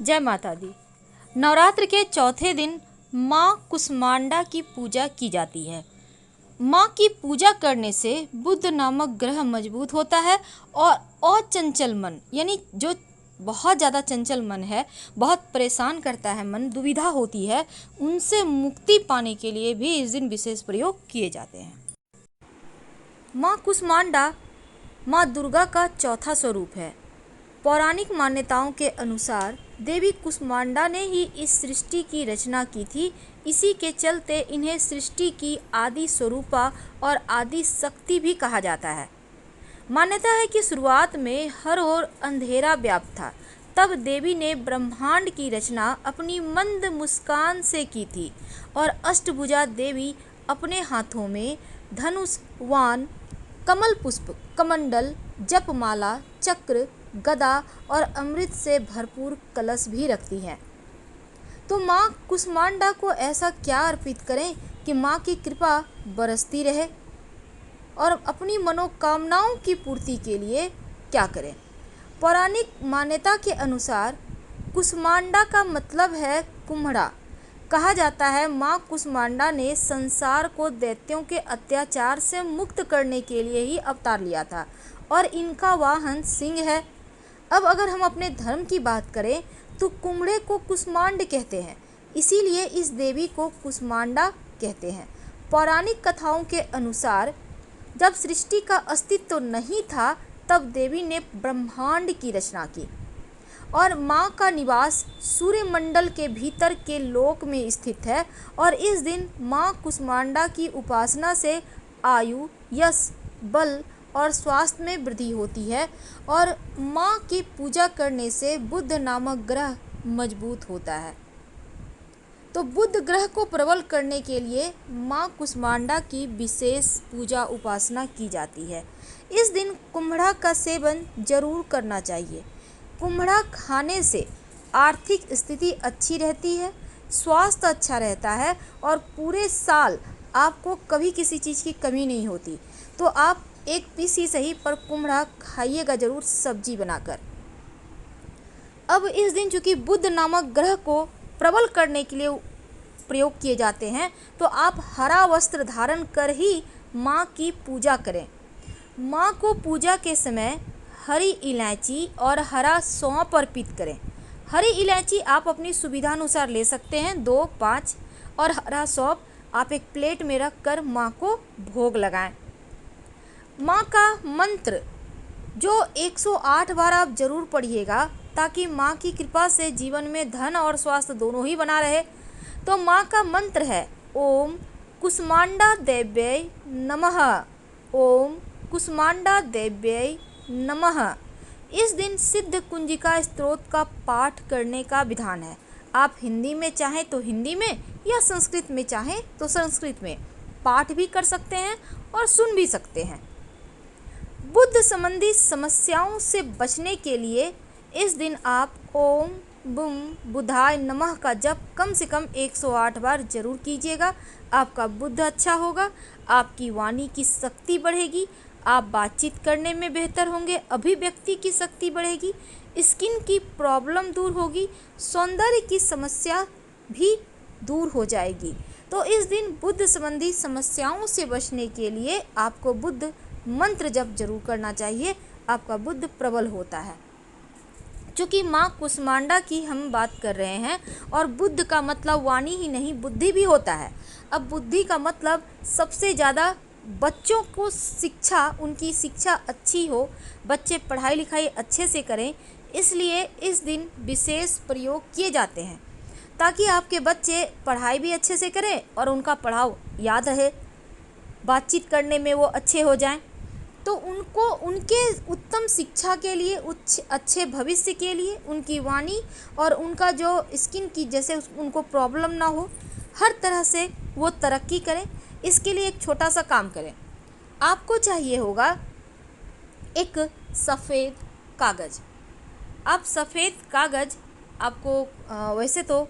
जय माता दी। नवरात्र के चौथे दिन माँ कुष्मांडा की पूजा की जाती है। माँ की पूजा करने से बुध नामक ग्रह मजबूत होता है और अचंचल मन, यानी जो बहुत ज़्यादा चंचल मन है, बहुत परेशान करता है मन, दुविधा होती है, उनसे मुक्ति पाने के लिए भी इस दिन विशेष प्रयोग किए जाते हैं। माँ कुष्मांडा माँ दुर्गा का चौथा स्वरूप है। पौराणिक मान्यताओं के अनुसार देवी कुष्मांडा ने ही इस सृष्टि की रचना की थी। इसी के चलते इन्हें सृष्टि की आदि स्वरूपा और आदि शक्ति भी कहा जाता है। मान्यता है कि शुरुआत में हर ओर अंधेरा व्याप्त था, तब देवी ने ब्रह्मांड की रचना अपनी मंद मुस्कान से की थी और अष्टभुजा देवी अपने हाथों में धनुष, वाण, कमल पुष्प, कमंडल, जपमाला, चक्र, गदा और अमृत से भरपूर कलश भी रखती हैं। तो माँ कुष्मांडा को ऐसा क्या अर्पित करें कि माँ की कृपा बरसती रहे, और अपनी मनोकामनाओं की पूर्ति के लिए क्या करें। पौराणिक मान्यता के अनुसार कुष्मांडा का मतलब है कुम्हड़ा। कहा जाता है माँ कुष्मांडा ने संसार को दैत्यों के अत्याचार से मुक्त करने के लिए ही अवतार लिया था और इनका वाहन सिंह है। अब अगर हम अपने धर्म की बात करें तो कुम्हड़े को कुष्मांड कहते हैं, इसीलिए इस देवी को कुष्मांडा कहते हैं। पौराणिक कथाओं के अनुसार जब सृष्टि का अस्तित्व नहीं था, तब देवी ने ब्रह्मांड की रचना की और माँ का निवास सूर्यमंडल के भीतर के लोक में स्थित है। और इस दिन माँ कुष्मांडा की उपासना से आयु, यश, बल और स्वास्थ्य में वृद्धि होती है और माँ की पूजा करने से बुध नामक ग्रह मजबूत होता है। तो बुध ग्रह को प्रबल करने के लिए माँ कुष्मांडा की विशेष पूजा उपासना की जाती है। इस दिन कुम्हड़ा का सेवन जरूर करना चाहिए। कुम्हड़ा खाने से आर्थिक स्थिति अच्छी रहती है, स्वास्थ्य अच्छा रहता है और पूरे साल आपको कभी किसी चीज़ की कमी नहीं होती। तो आप एक पीस ही सही पर कुम्हड़ा खाइएगा जरूर, सब्जी बनाकर। अब इस दिन चूँकि बुध नामक ग्रह को प्रबल करने के लिए प्रयोग किए जाते हैं, तो आप हरा वस्त्र धारण कर ही माँ की पूजा करें। माँ को पूजा के समय हरी इलायची और हरा सौंफ अर्पित करें। हरी इलायची आप अपनी सुविधानुसार ले सकते हैं, 2, 5, और हरा सौंफ आप एक प्लेट में रख कर माँ को भोग लगाएं। माँ का मंत्र जो 108 बार आप जरूर पढ़िएगा, ताकि माँ की कृपा से जीवन में धन और स्वास्थ्य दोनों ही बना रहे। तो माँ का मंत्र है ओम कुष्मांडा देव्यै नमः, ओम कुष्मांडा देव्यै नमः। इस दिन सिद्ध कुंजिका स्तोत्र का पाठ करने का विधान है। आप हिंदी में चाहें तो हिंदी में या संस्कृत में चाहें तो संस्कृत में पाठ भी कर सकते हैं और सुन भी सकते हैं। बुध संबंधी समस्याओं से बचने के लिए इस दिन आप ओम बुम बुधाय नमः का जप कम से कम 108 बार जरूर कीजिएगा। आपका बुध अच्छा होगा, आपकी वाणी की शक्ति बढ़ेगी, आप बातचीत करने में बेहतर होंगे, अभिव्यक्ति की शक्ति बढ़ेगी, स्किन की प्रॉब्लम दूर होगी, सौंदर्य की समस्या भी दूर हो जाएगी। तो इस दिन बुध संबंधी समस्याओं से बचने के लिए आपको बुध मंत्र जप जरूर करना चाहिए। आपका बुध प्रबल होता है। चूँकि माँ कुष्मांडा की हम बात कर रहे हैं और बुद्ध का मतलब वाणी ही नहीं, बुद्धि भी होता है। अब बुद्धि का मतलब सबसे ज़्यादा बच्चों को शिक्षा, उनकी शिक्षा अच्छी हो, बच्चे पढ़ाई लिखाई अच्छे से करें, इसलिए इस दिन विशेष प्रयोग किए जाते हैं ताकि आपके बच्चे पढ़ाई भी अच्छे से करें और उनका पढ़ाव याद रहे, बातचीत करने में वो अच्छे हो जाएं। तो उनको उनके उत्तम शिक्षा के लिए, अच्छे भविष्य के लिए उनकी वाणी और उनका जो स्किन की जैसे उनको प्रॉब्लम ना हो, हर तरह से वो तरक्की करें। इसके लिए एक छोटा सा काम करें। आपको चाहिए होगा एक सफ़ेद कागज़। आप सफ़ेद कागज़ आपको वैसे तो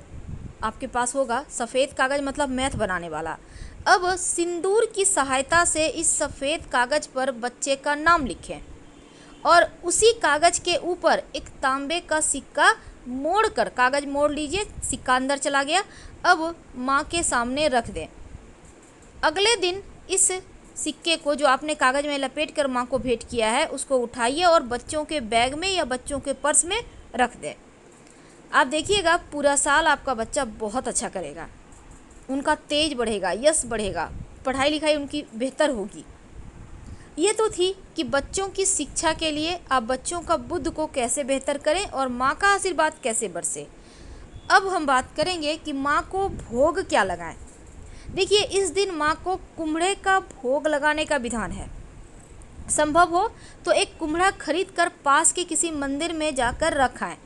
आपके पास होगा सफ़ेद कागज़, मतलब मैथ बनाने वाला। अब सिंदूर की सहायता से इस सफ़ेद कागज़ पर बच्चे का नाम लिखें और उसी कागज़ के ऊपर एक तांबे का सिक्का मोड़ कर, कागज मोड़ लीजिए, सिक्का अंदर चला गया, अब माँ के सामने रख दें। अगले दिन इस सिक्के को जो आपने कागज में लपेट कर माँ को भेंट किया है उसको उठाइए और बच्चों के बैग में या बच्चों के पर्स में रख दें। आप देखिएगा पूरा साल आपका बच्चा बहुत अच्छा करेगा, उनका तेज बढ़ेगा, यश बढ़ेगा, पढ़ाई लिखाई उनकी बेहतर होगी। ये तो थी कि बच्चों की शिक्षा के लिए आप बच्चों का बुद्ध को कैसे बेहतर करें और माँ का आशीर्वाद कैसे बरसे। अब हम बात करेंगे कि माँ को भोग क्या लगाएं। देखिए, इस दिन माँ को कुम्हड़े का भोग लगाने का विधान है। संभव हो तो एक कुम्हड़ा खरीद कर पास के किसी मंदिर में जाकर रखाएं।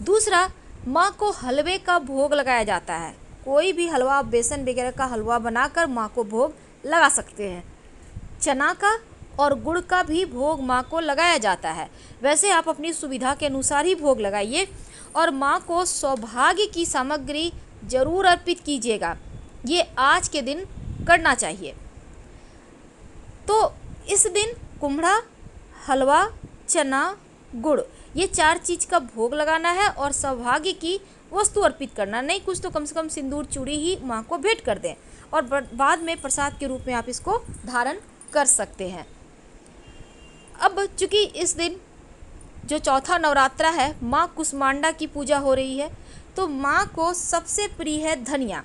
दूसरा, माँ को हलवे का भोग लगाया जाता है। कोई भी हलवा, बेसन वगैरह का हलवा बनाकर माँ को भोग लगा सकते हैं। चना का और गुड़ का भी भोग माँ को लगाया जाता है। वैसे आप अपनी सुविधा के अनुसार ही भोग लगाइए और माँ को सौभाग्य की सामग्री जरूर अर्पित कीजिएगा। ये आज के दिन करना चाहिए। तो इस दिन कुम्हड़ा, हलवा, चना, गुड़, ये 4 चीज़ का भोग लगाना है और सौभाग्य की वस्तु अर्पित करना, नहीं कुछ तो कम से कम सिंदूर चूड़ी ही माँ को भेंट कर दें और बाद में प्रसाद के रूप में आप इसको धारण कर सकते हैं। अब चूँकि इस दिन जो चौथा नवरात्रा है, माँ कुष्मांडा की पूजा हो रही है, तो माँ को सबसे प्रिय है धनिया।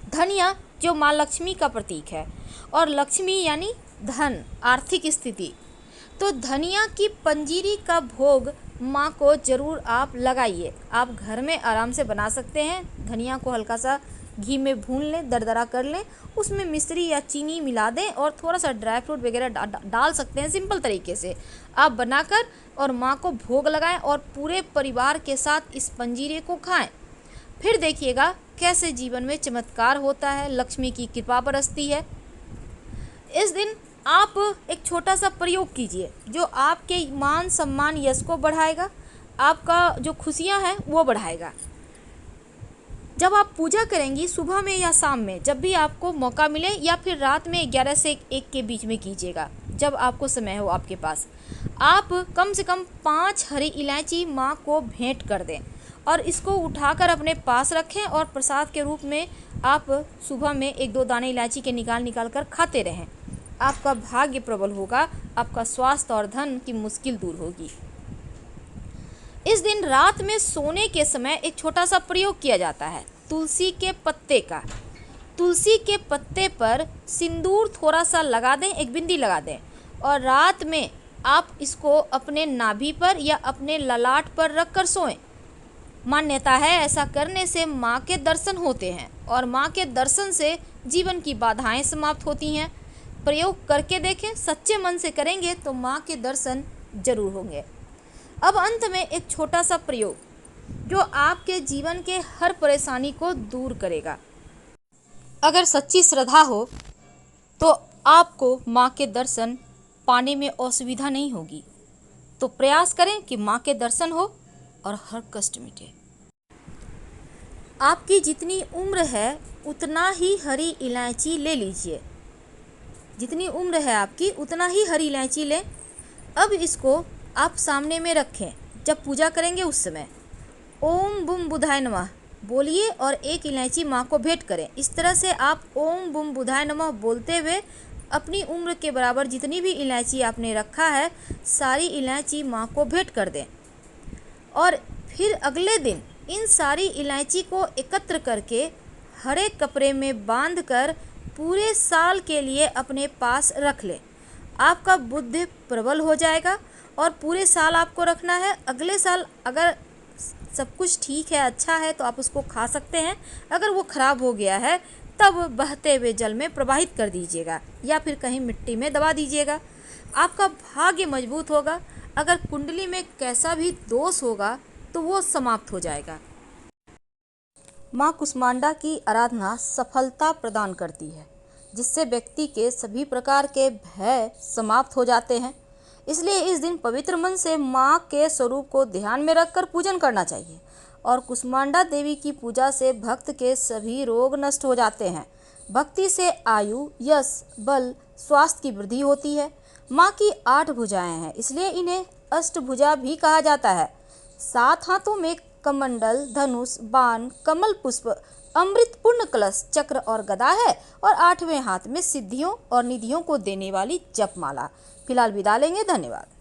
धनिया जो माँ लक्ष्मी का प्रतीक है और लक्ष्मी यानी धन, आर्थिक स्थिति। तो धनिया की पंजीरी का भोग माँ को ज़रूर आप लगाइए। आप घर में आराम से बना सकते हैं। धनिया को हल्का सा घी में भून लें, दरदरा कर लें, उसमें मिश्री या चीनी मिला दें और थोड़ा सा ड्राई फ्रूट वगैरह डाल सकते हैं। सिंपल तरीके से आप बनाकर और माँ को भोग लगाएं और पूरे परिवार के साथ इस पंजीरे को खाएं। फिर देखिएगा कैसे जीवन में चमत्कार होता है, लक्ष्मी की कृपा बरसती है। इस दिन आप एक छोटा सा प्रयोग कीजिए जो आपके मान सम्मान यश को बढ़ाएगा, आपका जो खुशियां हैं वो बढ़ाएगा। जब आप पूजा करेंगी सुबह में या शाम में, जब भी आपको मौका मिले, या फिर रात में 11 से 1 के बीच में कीजिएगा, जब आपको समय हो आपके पास, आप कम से कम 5 हरी इलायची माँ को भेंट कर दें और इसको उठाकर अपने पास रखें और प्रसाद के रूप में आप सुबह में 1-2 दाने इलायची के निकाल कर खाते रहें। आपका भाग्य प्रबल होगा, आपका स्वास्थ्य और धन की मुश्किल दूर होगी। इस दिन रात में सोने के समय एक छोटा सा प्रयोग किया जाता है तुलसी के पत्ते का। तुलसी के पत्ते पर सिंदूर थोड़ा सा लगा दें, एक बिंदी लगा दें और रात में आप इसको अपने नाभि पर या अपने ललाट पर रख कर सोएं। मान्यता है ऐसा करने से माँ के दर्शन होते हैं और माँ के दर्शन से जीवन की बाधाएं समाप्त होती हैं। प्रयोग करके देखें, सच्चे मन से करेंगे तो माँ के दर्शन जरूर होंगे। अब अंत में एक छोटा सा प्रयोग जो आपके जीवन के हर परेशानी को दूर करेगा। अगर सच्ची श्रद्धा हो तो आपको माँ के दर्शन पाने में असुविधा नहीं होगी। तो प्रयास करें कि माँ के दर्शन हो और हर कष्ट मिटे। आपकी जितनी उम्र है उतना ही हरी इलायची ले लीजिए। जितनी उम्र है आपकी उतना ही हरी इलायची लें। अब इसको आप सामने में रखें। जब पूजा करेंगे उस समय ओम बुम बुधाय नमः बोलिए और 1 इलायची माँ को भेंट करें। इस तरह से आप ओम बुम बुधाय नमः बोलते हुए अपनी उम्र के बराबर जितनी भी इलायची आपने रखा है सारी इलायची माँ को भेंट कर दें और फिर अगले दिन इन सारी इलायची को एकत्र करके हरे कपड़े में बांधकर पूरे साल के लिए अपने पास रख लें। आपका बुद्धि प्रबल हो जाएगा और पूरे साल आपको रखना है। अगले साल अगर सब कुछ ठीक है, अच्छा है, तो आप उसको खा सकते हैं। अगर वो ख़राब हो गया है तब बहते हुए जल में प्रवाहित कर दीजिएगा या फिर कहीं मिट्टी में दबा दीजिएगा। आपका भाग्य मजबूत होगा। अगर कुंडली में कैसा भी दोष होगा तो वो समाप्त हो जाएगा। माँ कुष्मांडा की आराधना सफलता प्रदान करती है जिससे व्यक्ति के सभी प्रकार के भय समाप्त हो जाते हैं। इसलिए इस दिन पवित्र मन से माँ के स्वरूप को ध्यान में रखकर पूजन करना चाहिए और कुष्मांडा देवी की पूजा से भक्त के सभी रोग नष्ट हो जाते हैं। भक्ति से आयु, यश, बल, स्वास्थ्य की वृद्धि होती है। माँ की 8 भुजाएं हैं, इसलिए इन्हें अष्टभुजा भी कहा जाता है। 7 हाथों में कमंडल, धनुष, बाण, कमल पुष्प, अमृत पूर्ण कलश, चक्र और गदा है और 8वें हाथ में सिद्धियों और निधियों को देने वाली जपमाला। फिलहाल विदा लेंगे, धन्यवाद।